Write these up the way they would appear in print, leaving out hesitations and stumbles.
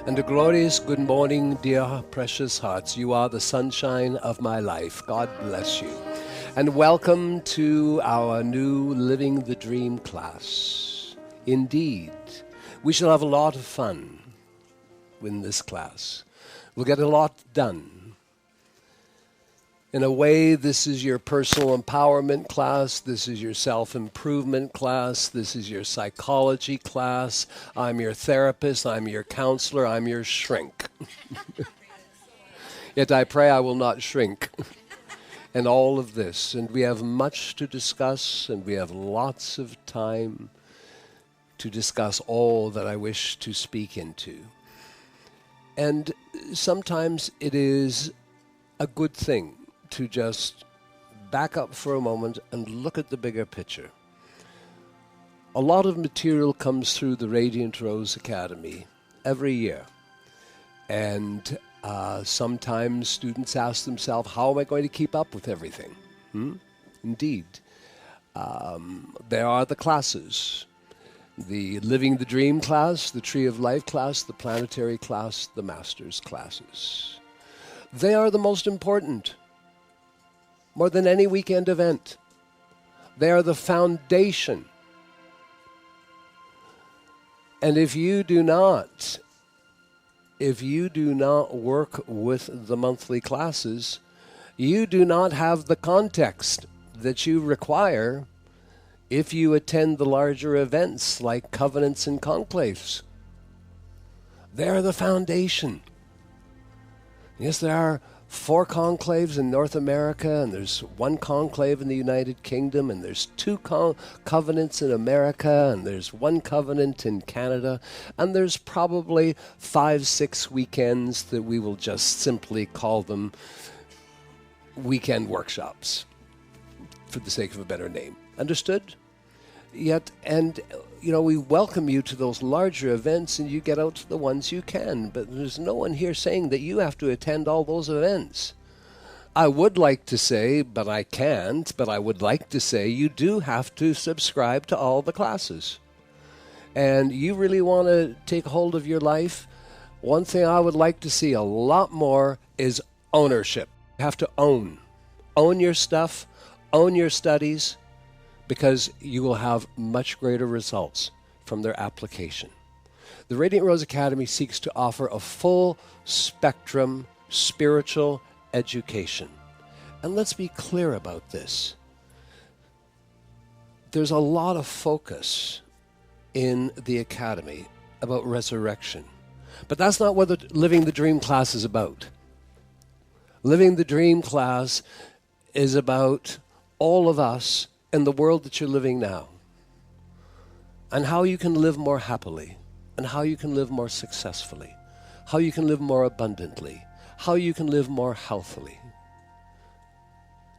And a glorious good morning, dear precious hearts. You are the sunshine of my life. God bless you. And welcome to our new Living the Dream class. Indeed, we shall have a lot of fun in this class. We'll get a lot done. In a way, this is your personal empowerment class. This is your self-improvement class. This is your psychology class. I'm your therapist. I'm your counselor. I'm your shrink. Yet I pray I will not shrink in all of this. And we have much to discuss, and we have lots of time to discuss all that I wish to speak into. And sometimes it is a good thing to just back up for a moment and look at the bigger picture. A lot of material comes through the Radiant Rose Academy every year. And sometimes students ask themselves, how am I going to keep up with everything? Indeed. There are the classes. The Living the Dream class, the Tree of Life class, the Planetary class, the Masters classes. They are the most important. More than any weekend event. They are the foundation. And if you do not work with the monthly classes, you do not have the context that you require if you attend the larger events like covenants and conclaves. They are the foundation. Yes, there are 4 conclaves in North America, and there's 1 conclave in the United Kingdom, and there's 2 covenants in America, and there's 1 covenant in Canada, and there's probably 5-6 weekends that we will just simply call them weekend workshops, for the sake of a better name. Understood? Yet, and we welcome you to those larger events, and you get out to the ones you can. But there's no one here saying that you have to attend all those events. I would like to say, but I can't, but I would like to say you do have to subscribe to all the classes. And you really want to take hold of your life? One thing I would like to see a lot more is ownership. You have to own. Own your stuff, own your studies, because you will have much greater results from their application. The Radiant Rose Academy seeks to offer a full spectrum spiritual education. And let's be clear about this. There's a lot of focus in the Academy about resurrection. But that's not what the Living the Dream class is about. Living the Dream class is about all of us in the world that you're living now, and how you can live more happily, and how you can live more successfully, how you can live more abundantly, how you can live more healthily,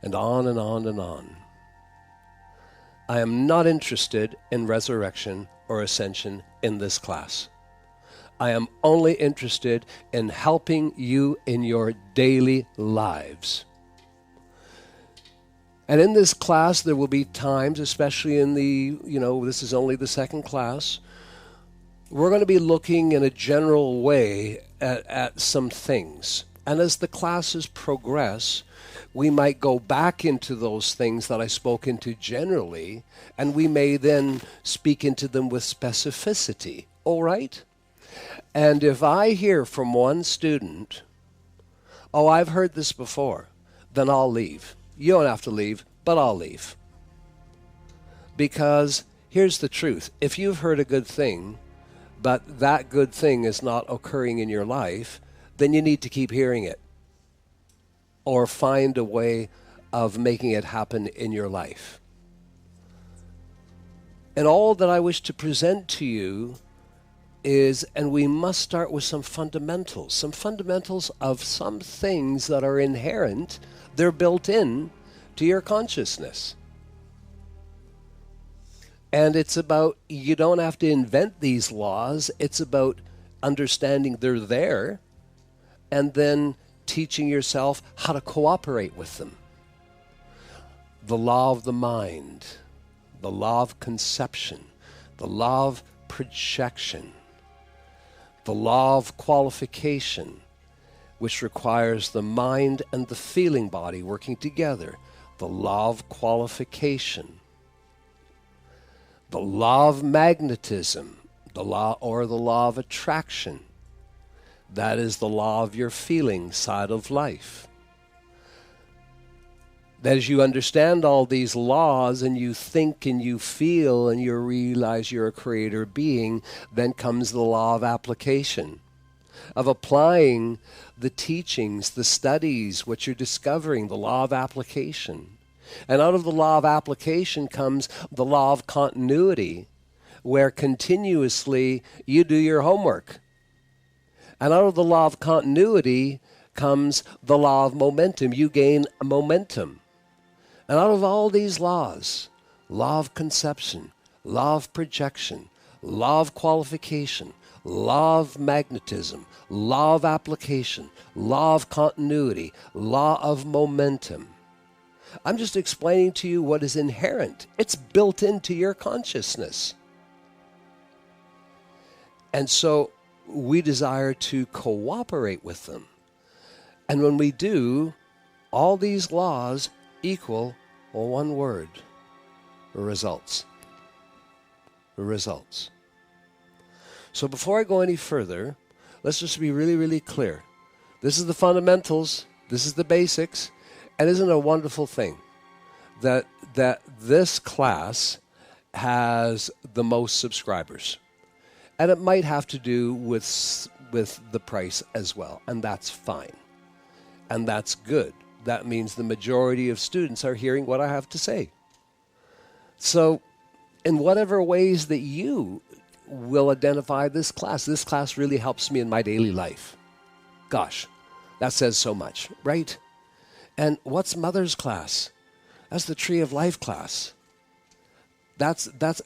and on and on and on. I am not interested in resurrection or ascension in this class. I am only interested in helping you in your daily lives. And in this class, there will be times, especially in this is only the second class, we're going to be looking in a general way at some things. And as the classes progress, we might go back into those things that I spoke into generally, and we may then speak into them with specificity. All right? And if I hear from one student, oh, I've heard this before, then I'll leave. You don't have to leave, but I'll leave. Because here's the truth. If you've heard a good thing, but that good thing is not occurring in your life, then you need to keep hearing it. Or find a way of making it happen in your life. And all that I wish to present to you is, and we must start with some fundamentals of some things that are inherent. They're built in to your consciousness. And it's about, you don't have to invent these laws. It's about understanding they're there and then teaching yourself how to cooperate with them. The law of the mind, the law of conception, the law of projection, the law of qualification, which requires the mind and the feeling body working together, the law of qualification, the law of magnetism, the law of attraction. That is the law of your feeling side of life. That as you understand all these laws and you think and you feel and you realize you're a creator being, then comes the law of application, of applying the teachings, the studies, what you're discovering, the law of application. And out of the law of application comes the law of continuity, where continuously you do your homework. And out of the law of continuity comes the law of momentum. You gain momentum. And out of all these laws, law of conception, law of projection, law of qualification, law of magnetism, law of application, law of continuity, law of momentum. I'm just explaining to you what is inherent. It's built into your consciousness. And so we desire to cooperate with them. And when we do, all these laws equal one word: results. Results. So before I go any further, let's just be really, really clear. This is the fundamentals. This is the basics. And isn't it a wonderful thing that this class has the most subscribers? And it might have to do with the price as well, and that's fine. And that's good. That means the majority of students are hearing what I have to say. So in whatever ways that you will identify this class really helps me in my daily life. Gosh, that says so much, right? And what's Mother's class? That's the Tree of Life class.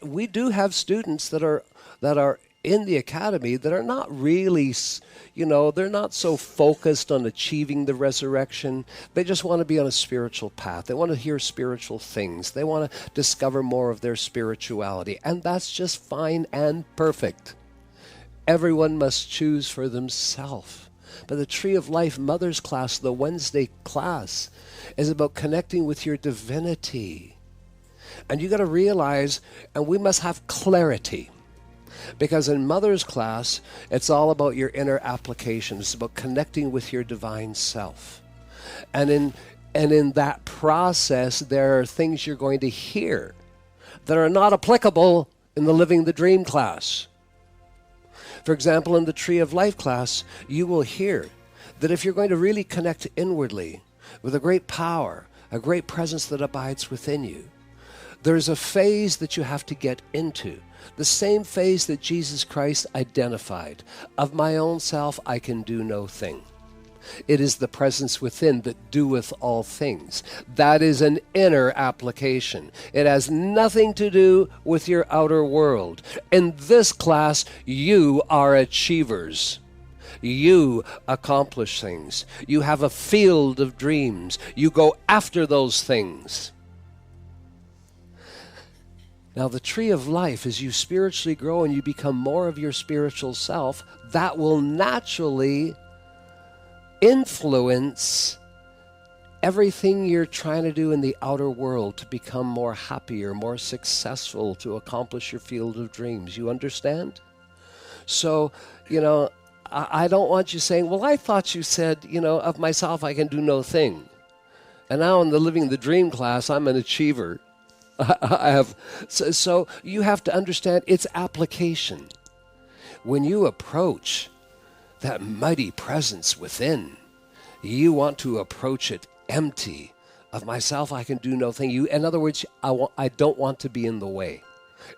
We do have students that are in the academy that are not really, they're not so focused on achieving the resurrection. They just want to be on a spiritual path. They want to hear spiritual things. They want to discover more of their spirituality. And that's just fine and perfect. Everyone must choose for themselves. But the Tree of Life Mother's class, the Wednesday class, is about connecting with your divinity. And you got to realize, and we must have clarity. Because in Mother's class, it's all about your inner application. It's about connecting with your divine self. And in that process, there are things you're going to hear that are not applicable in the Living the Dream class. For example, in the Tree of Life class, you will hear that if you're going to really connect inwardly with a great power, a great presence that abides within you, there's a phase that you have to get into. The same phase that Jesus Christ identified. Of my own self I can do no thing. It is the presence within that doeth all things. That is an inner application. It has nothing to do with your outer world. In this class, you are achievers. You accomplish things. You have a field of dreams. You go after those things. Now, the Tree of Life, as you spiritually grow and you become more of your spiritual self, that will naturally influence everything you're trying to do in the outer world to become more happier, more successful, to accomplish your field of dreams. You understand? So, I don't want you saying, well, I thought you said, of myself I can do no thing. And now in the Living the Dream class, I'm an achiever. So you have to understand its application. When you approach that mighty presence within, you want to approach it empty. Of myself I can do no thing. In other words, I don't want to be in the way.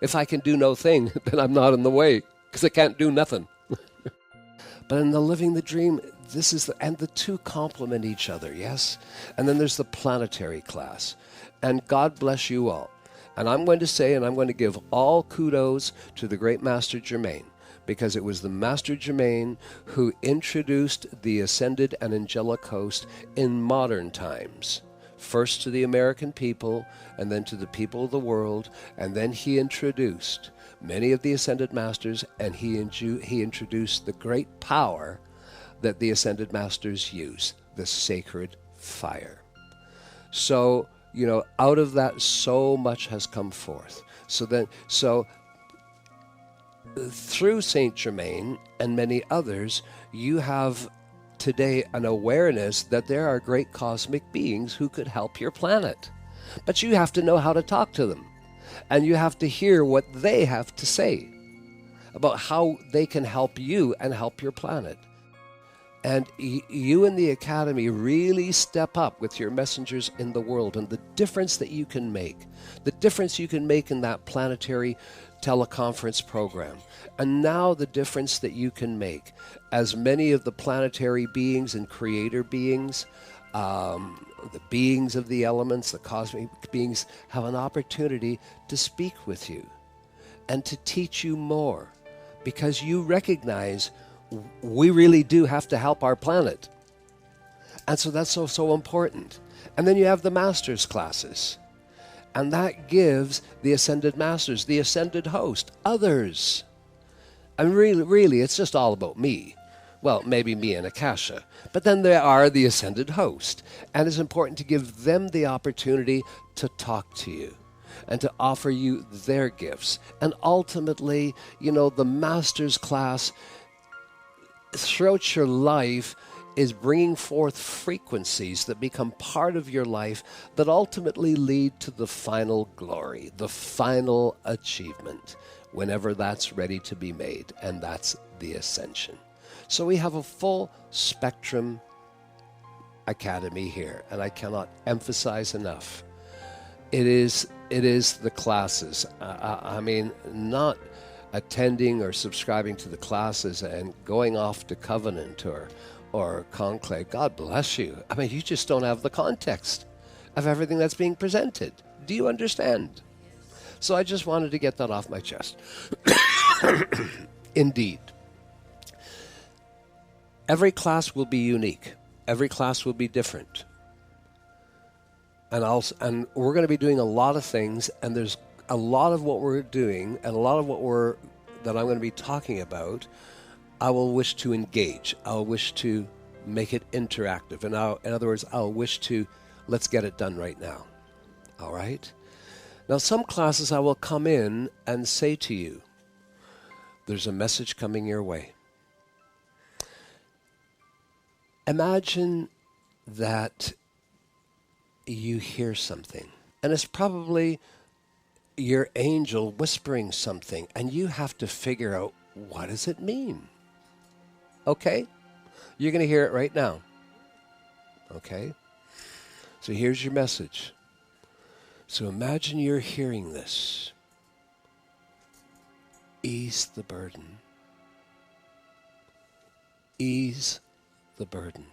If I can do no thing, then I'm not in the way, because I can't do nothing. But in the Living the Dream, and the two complement each other, yes? And then there's the Planetary class. And God bless you all. And I'm going to say, and I'm going to give all kudos to the great Master Germain, because it was the Master Germain who introduced the ascended and angelic host in modern times. First to the American people, and then to the people of the world, and then he introduced many of the Ascended Masters, and he introduced the great power that the Ascended Masters use, the sacred fire. So, out of that, so much has come forth. So through Saint Germain and many others, you have today an awareness that there are great cosmic beings who could help your planet. But you have to know how to talk to them. And you have to hear what they have to say about how they can help you and help your planet. And you in the Academy really step up with your messengers in the world, and the difference that you can make, the difference you can make in that planetary teleconference program, and now the difference that you can make as many of the planetary beings and creator beings, the beings of the elements, the cosmic beings, have an opportunity to speak with you and to teach you more, because you recognize we really do have to help our planet. And so that's so important. And then you have the Masters classes. And that gives the Ascended Masters, the Ascended Host, others. And really, it's just all about me. Well, maybe me and Akasha. But then there are the Ascended Host. And it's important to give them the opportunity to talk to you and to offer you their gifts. And ultimately, the Masters class throughout your life is bringing forth frequencies that become part of your life that ultimately lead to the final glory, the final achievement, whenever that's ready to be made, and that's the ascension. So we have a full spectrum academy here, and I cannot emphasize enough. It is the classes. I mean, not attending or subscribing to the classes and going off to Covenant or Conclave. God bless you. I mean, you just don't have the context of everything that's being presented. Do you understand? So I just wanted to get that off my chest. Indeed. Every class will be unique. Every class will be different. And we're going to be doing a lot of things, and there's a lot of what we're doing and a lot of that I'm going to be talking about, I will wish to engage. I'll wish to make it interactive. And in other words, I'll wish to, let's get it done right now. All right? Now, some classes I will come in and say to you, there's a message coming your way. Imagine that you hear something, and it's probably your angel whispering something, and you have to figure out, what does it mean? Okay? You're going to hear it right now. Okay? So here's your message. So imagine you're hearing this. Ease the burden. Ease the burden.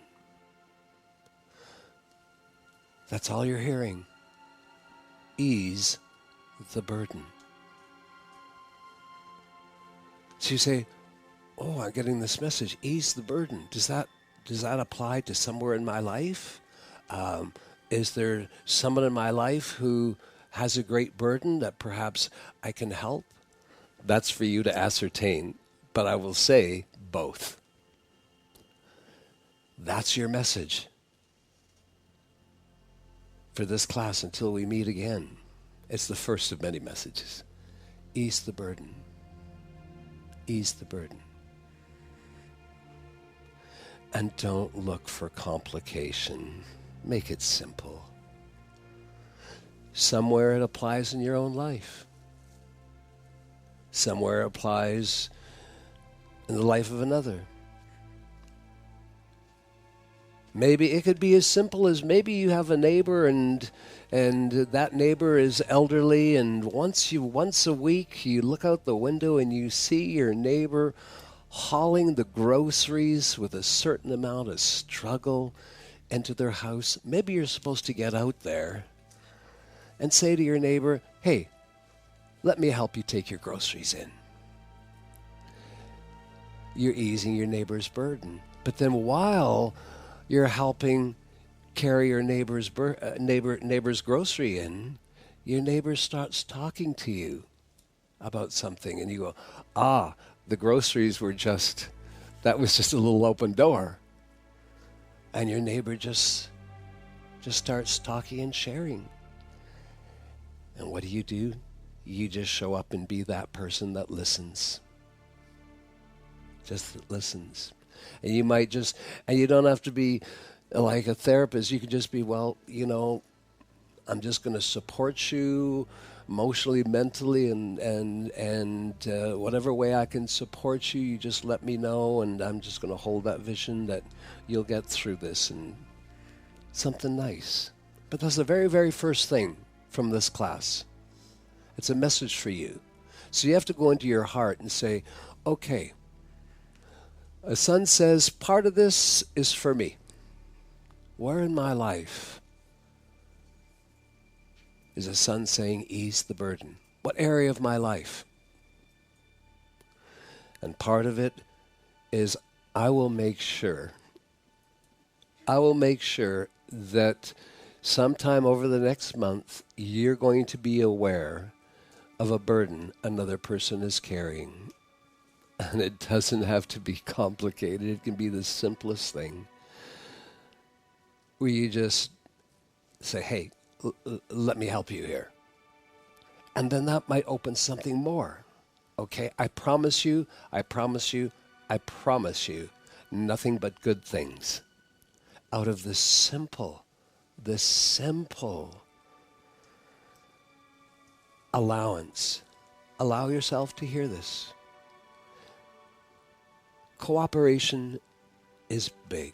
That's all you're hearing. Ease the burden. So you say, oh, I'm getting this message, ease the burden. Does that apply to somewhere in my life? Is there someone in my life who has a great burden that perhaps I can help? That's for you to ascertain, but I will say both. That's your message for this class until we meet again. It's the first of many messages. Ease the burden. Ease the burden. And don't look for complication. Make it simple. Somewhere it applies in your own life. Somewhere it applies in the life of another. Maybe it could be as simple as maybe you have a neighbor and that neighbor is elderly, and once a week you look out the window and you see your neighbor hauling the groceries with a certain amount of struggle into their house. Maybe you're supposed to get out there and say to your neighbor, hey, let me help you take your groceries in. You're easing your neighbor's burden. But then while you're helping carry your neighbor's grocery in, your neighbor starts talking to you about something, and you go, the groceries were just, that was just a little open door. And your neighbor just starts talking and sharing. And what do? You just show up and be that person that listens. Just listens. And you might just, and you don't have to be like a therapist. You can just be, well, I'm just going to support you emotionally, mentally, and whatever way I can support you, you just let me know, and I'm just going to hold that vision that you'll get through this, and something nice. But that's the very, very first thing from this class. It's a message for you. So you have to go into your heart and say, okay, a son says, part of this is for me. Where in my life is a son saying, ease the burden? What area of my life? And part of it is I will make sure that sometime over the next month, you're going to be aware of a burden another person is carrying. And it doesn't have to be complicated. It can be the simplest thing, where you just say, hey, let me help you here. And then that might open something more. Okay, I promise you, nothing but good things out of this simple allowance. Allow yourself to hear this. Cooperation is big.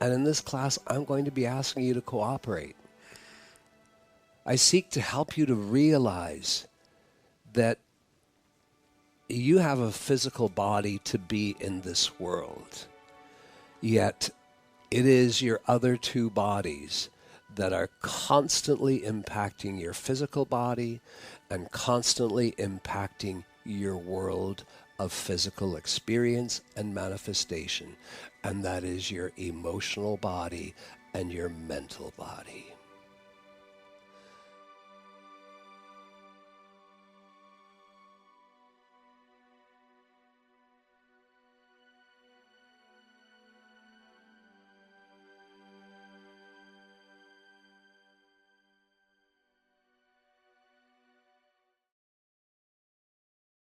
And in this class, I'm going to be asking you to cooperate. I seek to help you to realize that you have a physical body to be in this world. Yet, it is your other two bodies that are constantly impacting your physical body and constantly impacting your world of physical experience and manifestation. And that is your emotional body and your mental body.